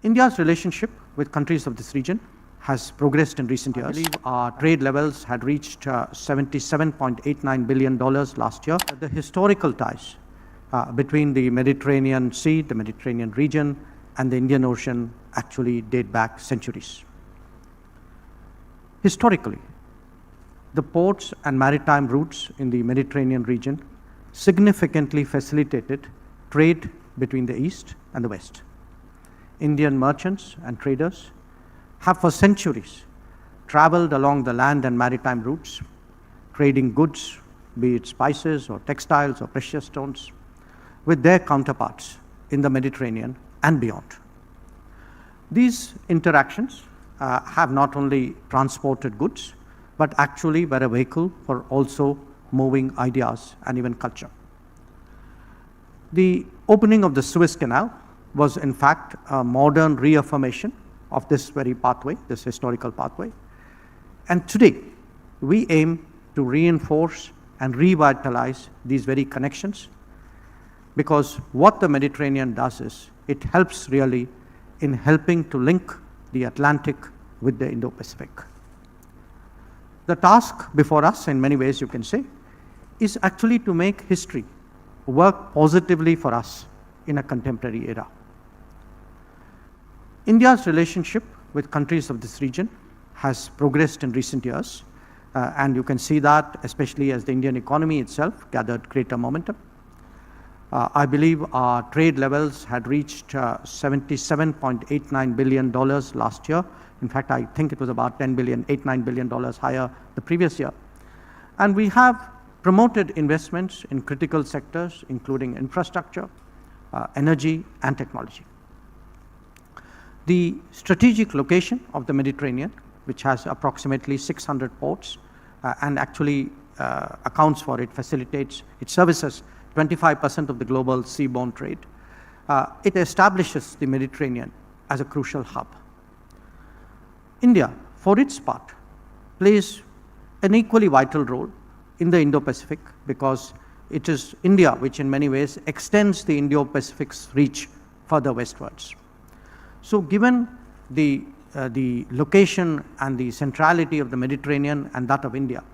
India's relationship with countries of this region has progressed in recent years. I believe our trade levels had reached $77.89 billion last year. The historical ties between the Mediterranean Sea, the Mediterranean region, and the Indian Ocean actually date back centuries. Historically, the ports and maritime routes in the Mediterranean region significantly facilitated trade between the East and the West. Indian merchants and traders have for centuries traveled along the land and maritime routes, trading goods, be it spices or textiles or precious stones, with their counterparts in the Mediterranean and beyond. These interactions have not only transported goods, but actually were a vehicle for also moving ideas and even culture. The opening of the Suez Canal was in fact a modern reaffirmation of this very pathway, this historical pathway. And today, we aim to reinforce and revitalize these very connections, because what the Mediterranean does is it helps really in helping to link the Atlantic with the Indo-Pacific. The task before us, in many ways you can say, is actually to make history work positively for us in a contemporary era. India's relationship with countries of this region has progressed in recent years, and you can see that especially as the Indian economy itself gathered greater momentum. I believe our trade levels had reached $77.89 billion last year. In fact, I think it was about $89 billion higher the previous year. And we have promoted investments in critical sectors, including infrastructure, energy, and technology. The strategic location of the Mediterranean, which has approximately 600 ports, and actually accounts for it, facilitates, it services 25% of the global seaborne trade. It establishes the Mediterranean as a crucial hub. India, for its part, plays an equally vital role in the Indo-Pacific, because it is India which in many ways extends the Indo-Pacific's reach further westwards. So given the location and the centrality of the Mediterranean and that of India,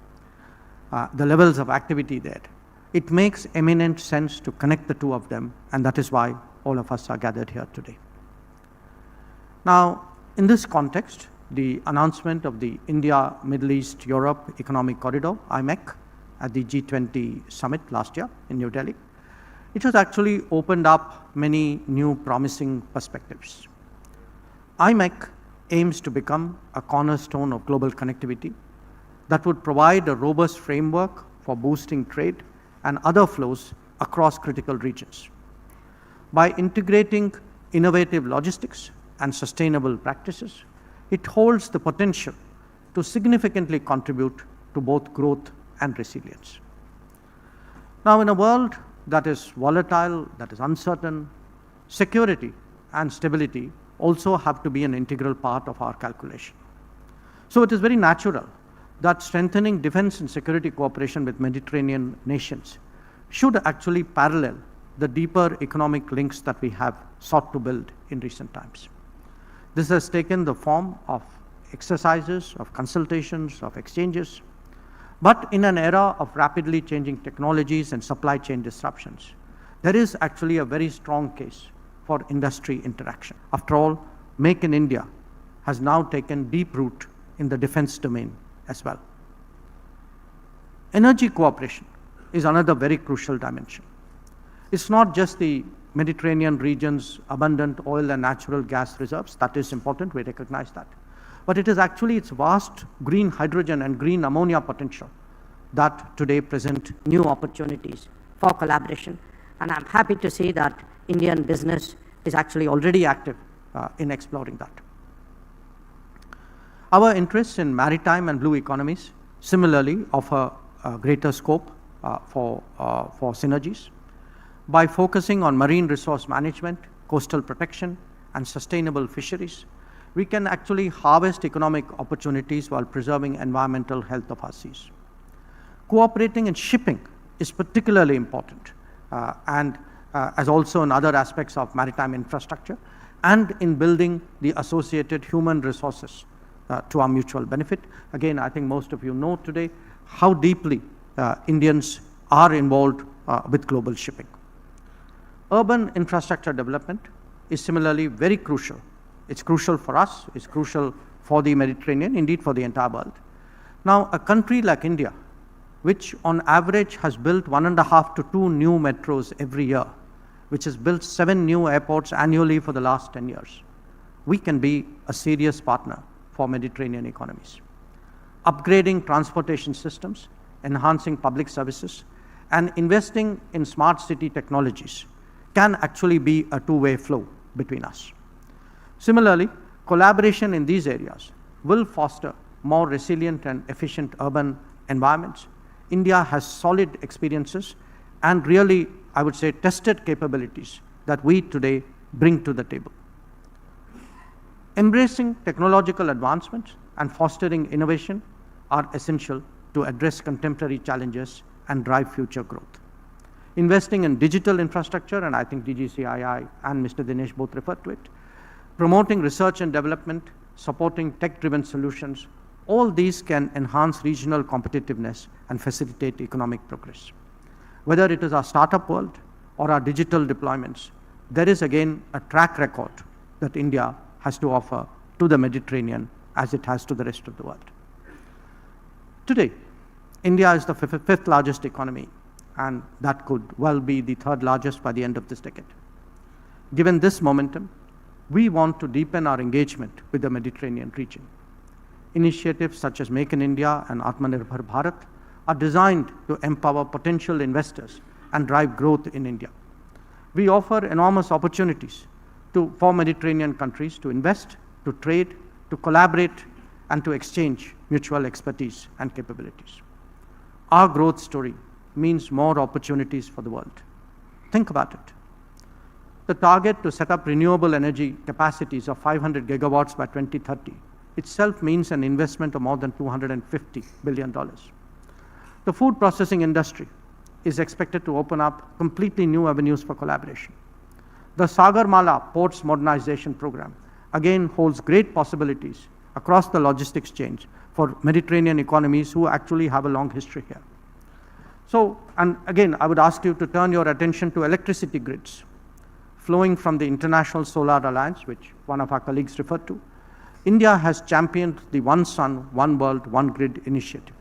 the levels of activity there, it makes eminent sense to connect the two of them, and that is why all of us are gathered here today. Now, in this context, the announcement of the India, Middle East, Europe Economic Corridor, IMEC, at the G20 summit last year in New Delhi, it has actually opened up many new promising perspectives. IMEC aims to become a cornerstone of global connectivity that would provide a robust framework for boosting trade and other flows across critical regions. By integrating innovative logistics and sustainable practices, it holds the potential to significantly contribute to both growth and resilience. Now, in a world that is volatile, that is uncertain, security and stability also have to be an integral part of our calculation. So it is very natural that strengthening defense and security cooperation with Mediterranean nations should actually parallel the deeper economic links that we have sought to build in recent times. This has taken the form of exercises, of consultations, of exchanges, but in an era of rapidly changing technologies and supply chain disruptions, there is actually a very strong case for industry interaction. After all, Make in India has now taken deep root in the defense domain as well. Energy cooperation is another very crucial dimension. It's not just the Mediterranean region's abundant oil and natural gas reserves. That is important, we recognize that. But it is actually its vast green hydrogen and green ammonia potential that today present new opportunities for collaboration. And I'm happy to see that Indian business is actually already active in exploring that. Our interests in maritime and blue economies similarly offer greater scope for synergies. By focusing on marine resource management, coastal protection, and sustainable fisheries, we can actually harvest economic opportunities while preserving environmental health of our seas. Cooperating in shipping is particularly important, as also in other aspects of maritime infrastructure, and in building the associated human resources to our mutual benefit. Again, I think most of you know today how deeply Indians are involved with global shipping. Urban infrastructure development is similarly very crucial. It's crucial for us, it's crucial for the Mediterranean, indeed for the entire world. Now, a country like India, which on average has built 1.5 to 2 new metros every year, which has built 7 new airports annually for the last 10 years, we can be a serious partner for Mediterranean economies. Upgrading transportation systems, enhancing public services, and investing in smart city technologies can actually be a two-way flow between us. Similarly, collaboration in these areas will foster more resilient and efficient urban environments. India has solid experiences and really, I would say, tested capabilities that we today bring to the table. Embracing technological advancements and fostering innovation are essential to address contemporary challenges and drive future growth. Investing in digital infrastructure, and I think DGCII and Mr. Dinesh both referred to it, promoting research and development, supporting tech-driven solutions, all these can enhance regional competitiveness and facilitate economic progress. Whether it is our startup world or our digital deployments, there is again a track record that India has to offer to the Mediterranean as it has to the rest of the world. Today, India is the fifth largest economy, and that could well be the third largest by the end of this decade. Given this momentum, we want to deepen our engagement with the Mediterranean region. Initiatives such as Make in India and Atmanirbhar Bharat are designed to empower potential investors and drive growth in India. We offer enormous opportunities for Mediterranean countries to invest, to trade, to collaborate, and to exchange mutual expertise and capabilities. Our growth story means more opportunities for the world. Think about it. The target to set up renewable energy capacities of 500 gigawatts by 2030 itself means an investment of more than $250 billion. The food processing industry is expected to open up completely new avenues for collaboration. The Sagarmala Ports Modernization Program again holds great possibilities across the logistics chains for Mediterranean economies who actually have a long history here. So, and again, I would ask you to turn your attention to electricity grids flowing from the International Solar Alliance, which one of our colleagues referred to. India has championed the One Sun, One World, One Grid initiative.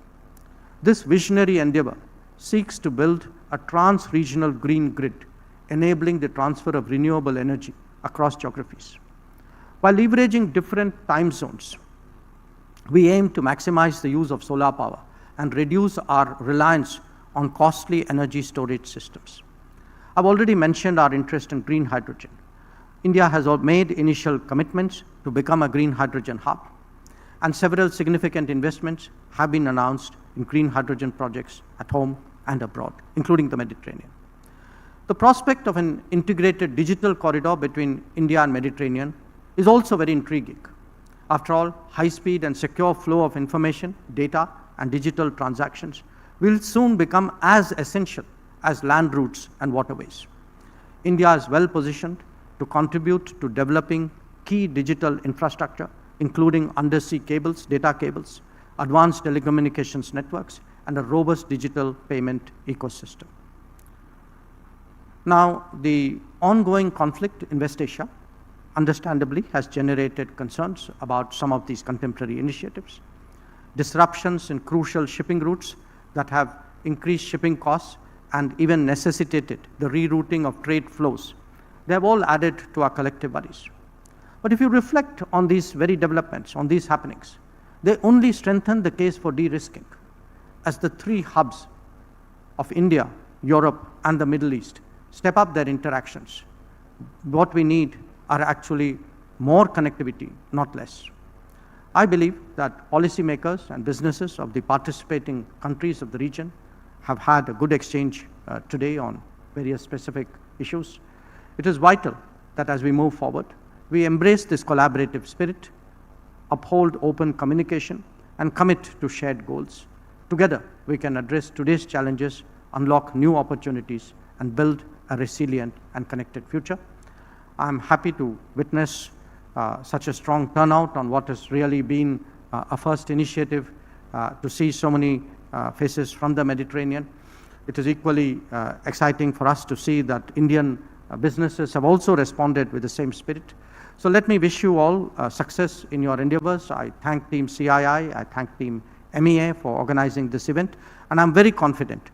This visionary endeavor seeks to build a trans-regional green grid, enabling the transfer of renewable energy across geographies. While leveraging different time zones, we aim to maximize the use of solar power and reduce our reliance on costly energy storage systems. I've already mentioned our interest in green hydrogen. India has made initial commitments to become a green hydrogen hub, and several significant investments have been announced in green hydrogen projects at home and abroad, including the Mediterranean. The prospect of an integrated digital corridor between India and Mediterranean is also very intriguing. After all, high-speed and secure flow of information, data, and digital transactions will soon become as essential as land routes and waterways. India is well positioned to contribute to developing key digital infrastructure, including undersea cables, data cables, advanced telecommunications networks, and a robust digital payment ecosystem. Now, the ongoing conflict in West Asia, understandably, has generated concerns about some of these contemporary initiatives. Disruptions in crucial shipping routes that have increased shipping costs and even necessitated the rerouting of trade flows. They have all added to our collective worries. But if you reflect on these very developments, on these happenings, they only strengthen the case for de-risking. As the three hubs of India, Europe, and the Middle East step up their interactions, what we need are actually more connectivity, not less. I believe that policymakers and businesses of the participating countries of the region have had a good exchange today on various specific issues. It is vital that as we move forward, we embrace this collaborative spirit, uphold open communication, and commit to shared goals. Together, we can address today's challenges, unlock new opportunities, and build a resilient and connected future. I'm happy to witness such a strong turnout on what has really been a first initiative to see so many faces from the Mediterranean. It is equally exciting for us to see that Indian businesses have also responded with the same spirit. So let me wish you all success in your endeavors. I thank Team CII, I thank Team MEA for organizing this event, and I'm very confident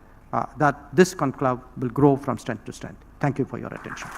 that this conclave will grow from strength to strength. Thank you for your attention.